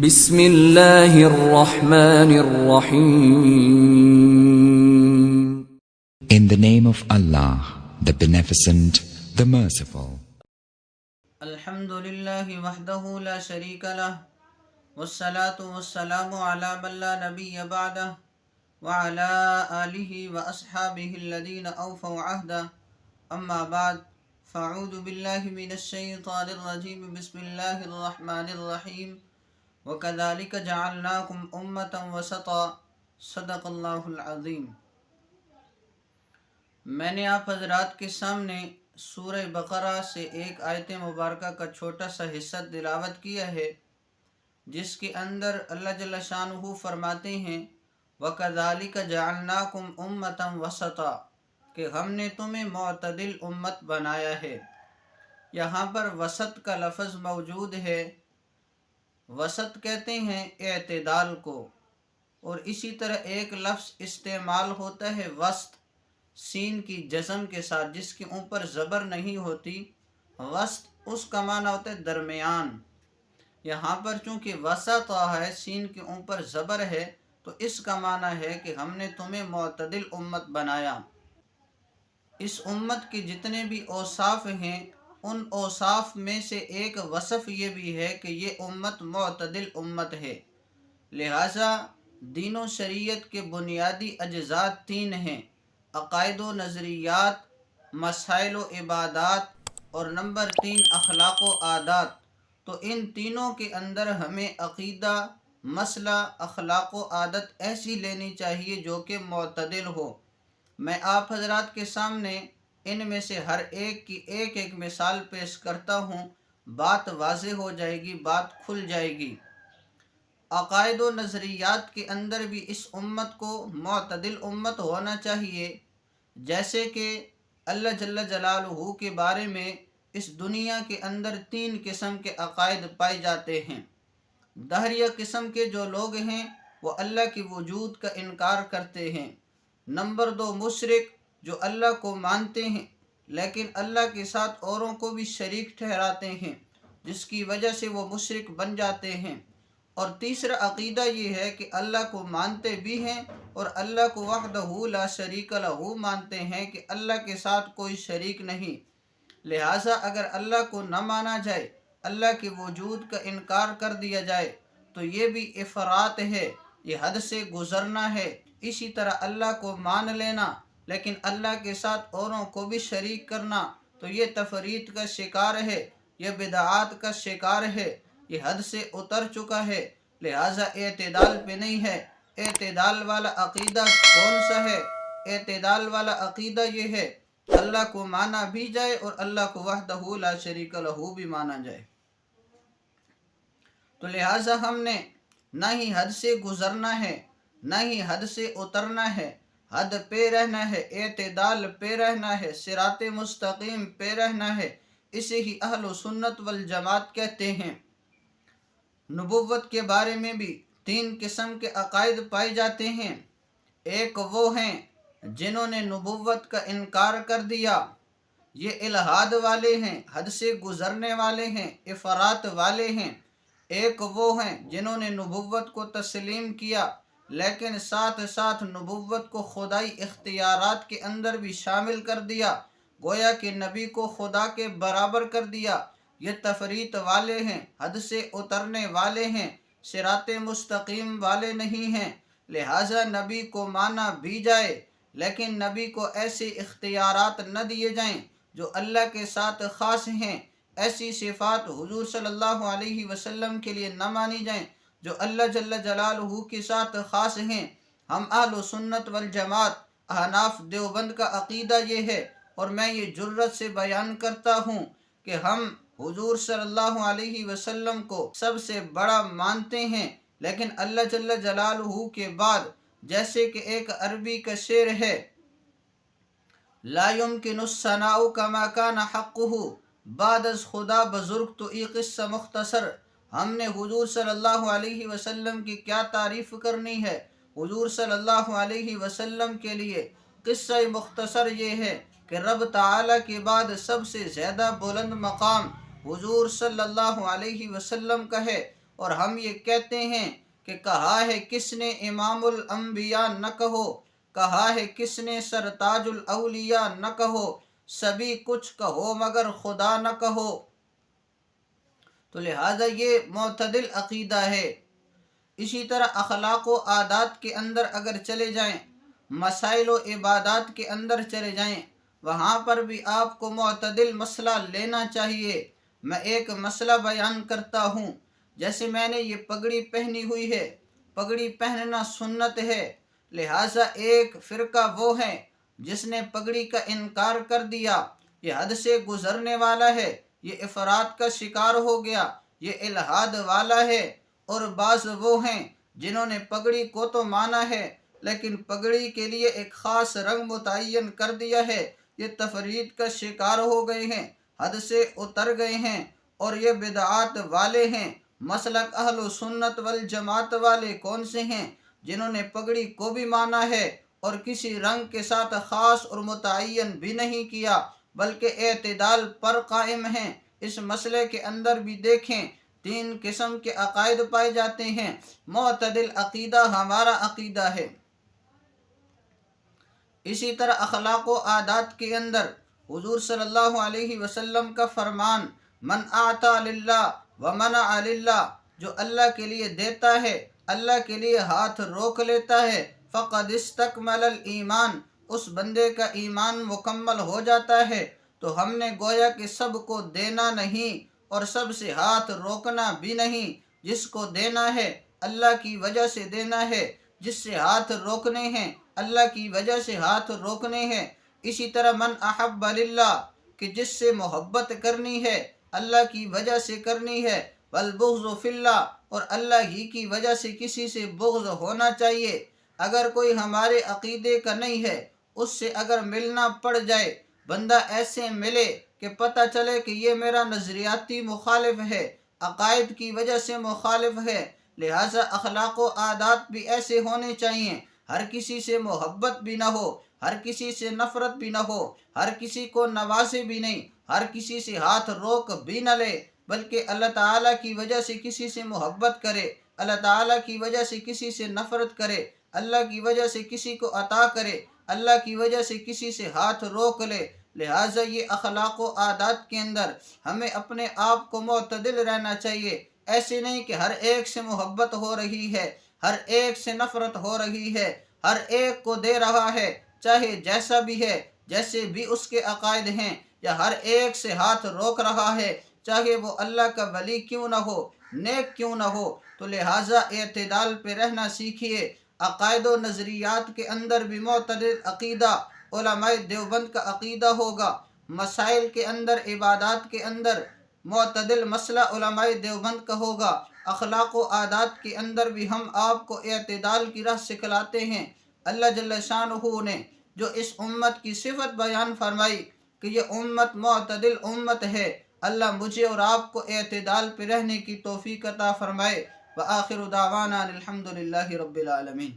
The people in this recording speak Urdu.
بسم اللہ الرحمن الرحیم. In the name of Allah, the Beneficent, the Merciful. الحمد للہ وحدہ لا شریک لہ والصلاة والسلام علی من لا نبی بعدہ وعلی آلہ واصحابہ الذین اوفوا عہدہ. اما بعد فاعوذ باللہ من الشیطان الرجیم. بسم اللہ الرحمن الرحیم. وَكَذَلِكَ جَعَلْنَاكُمْ أُمَّةً وَسَطًا. صدق اللہ العظیم. میں نے آپ حضرات کے سامنے سورہ بقرہ سے ایک آیت مبارکہ کا چھوٹا سا حصہ تلاوت کیا ہے، جس کے اندر اللہ جل شانہ فرماتے ہیں وَكَذَلِكَ جَعَلْنَاكُمْ أُمَّةً وَسَطًا، کہ ہم نے تمہیں معتدل امت بنایا ہے. یہاں پر وسط کا لفظ موجود ہے. وسط کہتے ہیں اعتدال کو، اور اسی طرح ایک لفظ استعمال ہوتا ہے وسط، سین کی جزم کے ساتھ، جس کے اوپر زبر نہیں ہوتی. وسط اس کا معنی ہوتا ہے درمیان. یہاں پر چونکہ وسط ہے، سین کے اوپر زبر ہے، تو اس کا معنی ہے کہ ہم نے تمہیں معتدل امت بنایا. اس امت کے جتنے بھی اوصاف ہیں، ان اوصاف میں سے ایک وصف یہ بھی ہے کہ یہ امت معتدل امت ہے. لہٰذا دین و شریعت کے بنیادی اجزاء تین ہیں: عقائد و نظریات، مسائل و عبادات، اور نمبر 3 اخلاق و عادات. تو ان تینوں کے اندر ہمیں عقیدہ، مسئلہ، اخلاق و عادت ایسی لینی چاہیے جو کہ معتدل ہو. میں آپ حضرات کے سامنے ان میں سے ہر ایک کی ایک ایک مثال پیش کرتا ہوں. بات واضح ہو جائے گی، بات کھل جائے گی. عقائد و نظریات کے اندر بھی اس امت کو معتدل امت ہونا چاہیے. جیسے کہ اللہ جل جلالہ کے بارے میں اس دنیا کے اندر 3 قسم کے عقائد پائے جاتے ہیں. دہریہ قسم کے جو لوگ ہیں وہ اللہ کی وجود کا انکار کرتے ہیں. نمبر 2 مشرک، جو اللہ کو مانتے ہیں لیکن اللہ کے ساتھ اوروں کو بھی شریک ٹھہراتے ہیں، جس کی وجہ سے وہ مشرک بن جاتے ہیں. اور تیسرا عقیدہ یہ ہے کہ اللہ کو مانتے بھی ہیں اور اللہ کو وحدہ لا شریک لہ مانتے ہیں کہ اللہ کے ساتھ کوئی شریک نہیں. لہٰذا اگر اللہ کو نہ مانا جائے، اللہ کے وجود کا انکار کر دیا جائے، تو یہ بھی افراط ہے، یہ حد سے گزرنا ہے. اسی طرح اللہ کو مان لینا لیکن اللہ کے ساتھ اوروں کو بھی شریک کرنا، تو یہ تفریط کا شکار ہے، یہ بدعات کا شکار ہے، یہ حد سے اتر چکا ہے. لہٰذا اعتدال پہ نہیں ہے. اعتدال والا عقیدہ کون سا ہے؟ اعتدال والا عقیدہ یہ ہے اللہ کو مانا بھی جائے اور اللہ کو وحدہ لا شریک لہ بھی مانا جائے. تو لہٰذا ہم نے نہ ہی حد سے گزرنا ہے، نہ ہی حد سے اترنا ہے. حد پہ رہنا ہے، اعتدال پہ رہنا ہے، صراط مستقیم پہ رہنا ہے. اسے ہی اہل و سنت والجماعت کہتے ہیں. نبوت کے بارے میں بھی 3 قسم کے عقائد پائے جاتے ہیں. ایک وہ ہیں جنہوں نے نبوت کا انکار کر دیا، یہ الہاد والے ہیں، حد سے گزرنے والے ہیں، افراط والے ہیں. ایک وہ ہیں جنہوں نے نبوت کو تسلیم کیا لیکن ساتھ ساتھ نبوت کو خدائی اختیارات کے اندر بھی شامل کر دیا، گویا کہ نبی کو خدا کے برابر کر دیا. یہ تفریط والے ہیں، حد سے اترنے والے ہیں، صراط مستقیم والے نہیں ہیں. لہٰذا نبی کو مانا بھی جائے لیکن نبی کو ایسے اختیارات نہ دیے جائیں جو اللہ کے ساتھ خاص ہیں. ایسی صفات حضور صلی اللہ علیہ وسلم کے لیے نہ مانی جائیں جو اللہ جل جلالہ کے ساتھ خاص ہیں. ہم اہل و سنت والجماعت احناف دیوبند کا عقیدہ یہ ہے، اور میں یہ جرات سے بیان کرتا ہوں کہ ہم حضور صلی اللہ علیہ وسلم کو سب سے بڑا مانتے ہیں. لیکن اللہ جل جلالہ کے بعد، جیسے کہ ایک عربی کا شعر ہے لا يمكن الثناء كما كان حقه، بعد از خدا بزرگ تو ای قصہ مختصر. ہم نے حضور صلی اللہ علیہ وسلم کی کیا تعریف کرنی ہے؟ حضور صلی اللہ علیہ وسلم کے لیے قصہ مختصر یہ ہے کہ رب تعالیٰ کے بعد سب سے زیادہ بلند مقام حضور صلی اللہ علیہ وسلم کا ہے. اور ہم یہ کہتے ہیں کہ کہا ہے کس نے امام الانبیاء نہ کہو، کہا ہے کس نے سرتاج الاولیاء نہ کہو، سبھی کچھ کہو مگر خدا نہ کہو۔ تو لہٰذا یہ معتدل عقیدہ ہے۔ اسی طرح اخلاق و عادات کے اندر اگر چلے جائیں، مسائل و عبادات کے اندر چلے جائیں، وہاں پر بھی آپ کو معتدل مسئلہ لینا چاہیے۔ میں ایک مسئلہ بیان کرتا ہوں، جیسے میں نے یہ پگڑی پہنی ہوئی ہے، پگڑی پہننا سنت ہے، لہٰذا ایک فرقہ وہ ہے جس نے پگڑی کا انکار کر دیا، یہ حد سے گزرنے والا ہے، یہ افراط کا شکار ہو گیا، یہ الحاد والا ہے۔ اور بعض وہ ہیں جنہوں نے پگڑی کو تو مانا ہے لیکن پگڑی کے لیے ایک خاص رنگ متعین کر دیا ہے، یہ تفرید کا شکار ہو گئے ہیں، حد سے اتر گئے ہیں اور یہ بدعات والے ہیں۔ مسلک اہل سنت والجماعت والے کون سے ہیں؟ جنہوں نے پگڑی کو بھی مانا ہے اور کسی رنگ کے ساتھ خاص اور متعین بھی نہیں کیا، بلکہ اعتدال پر قائم ہیں۔ اس مسئلے کے اندر بھی دیکھیں 3 قسم کے عقائد پائے جاتے ہیں۔ معتدل عقیدہ ہمارا عقیدہ ہے۔ اسی طرح اخلاق و عادات کے اندر حضور صلی اللہ علیہ وسلم کا فرمان، من اعطى للہ ومنع للہ، جو اللہ کے لیے دیتا ہے، اللہ کے لیے ہاتھ روک لیتا ہے، فقد استکمل الایمان، اس بندے کا ایمان مکمل ہو جاتا ہے۔ تو ہم نے گویا کہ سب کو دینا نہیں اور سب سے ہاتھ روکنا بھی نہیں، جس کو دینا ہے اللہ کی وجہ سے دینا ہے، جس سے ہاتھ روکنے ہیں اللہ کی وجہ سے ہاتھ روکنے ہیں۔ اسی طرح من احب للہ، کہ جس سے محبت کرنی ہے اللہ کی وجہ سے کرنی ہے، والبغض فی اللہ، اور اللہ ہی کی وجہ سے کسی سے بغض ہونا چاہیے۔ اگر کوئی ہمارے عقیدے کا نہیں ہے، اس سے اگر ملنا پڑ جائے، بندہ ایسے ملے کہ پتہ چلے کہ یہ میرا نظریاتی مخالف ہے، عقائد کی وجہ سے مخالف ہے، لہٰذا اخلاق و عادات بھی ایسے ہونے چاہیے، ہر کسی سے محبت بھی نہ ہو، ہر کسی سے نفرت بھی نہ ہو، ہر کسی کو نوازے بھی نہیں، ہر کسی سے ہاتھ روک بھی نہ لے، بلکہ اللہ تعالیٰ کی وجہ سے کسی سے محبت کرے، اللہ تعالیٰ کی وجہ سے کسی سے نفرت کرے، اللہ کی وجہ سے کسی کو عطا کرے، اللہ کی وجہ سے کسی سے ہاتھ روک لے۔ لہٰذا یہ اخلاق و عادات کے اندر ہمیں اپنے آپ کو معتدل رہنا چاہیے۔ ایسے نہیں کہ ہر ایک سے محبت ہو رہی ہے، ہر ایک سے نفرت ہو رہی ہے، ہر ایک کو دے رہا ہے، چاہے جیسا بھی ہے، جیسے بھی اس کے عقائد ہیں، یا ہر ایک سے ہاتھ روک رہا ہے، چاہے وہ اللہ کا ولی کیوں نہ ہو، نیک کیوں نہ ہو۔ تو لہٰذا اعتدال پہ رہنا سیکھیے۔ عقائد و نظریات کے اندر بھی معتدل عقیدہ علماء دیوبند کا عقیدہ ہوگا، مسائل کے اندر، عبادات کے اندر معتدل مسئلہ علماء دیوبند کا ہوگا، اخلاق و عادات کے اندر بھی ہم آپ کو اعتدال کی راہ سکھلاتے ہیں۔ اللہ جل شانہ نے جو اس امت کی صفت بیان فرمائی کہ یہ امت معتدل امت ہے، اللہ مجھے اور آپ کو اعتدال پہ رہنے کی توفیق عطا فرمائے۔ وآخر دعوانا الحمد للہ رب العالمین۔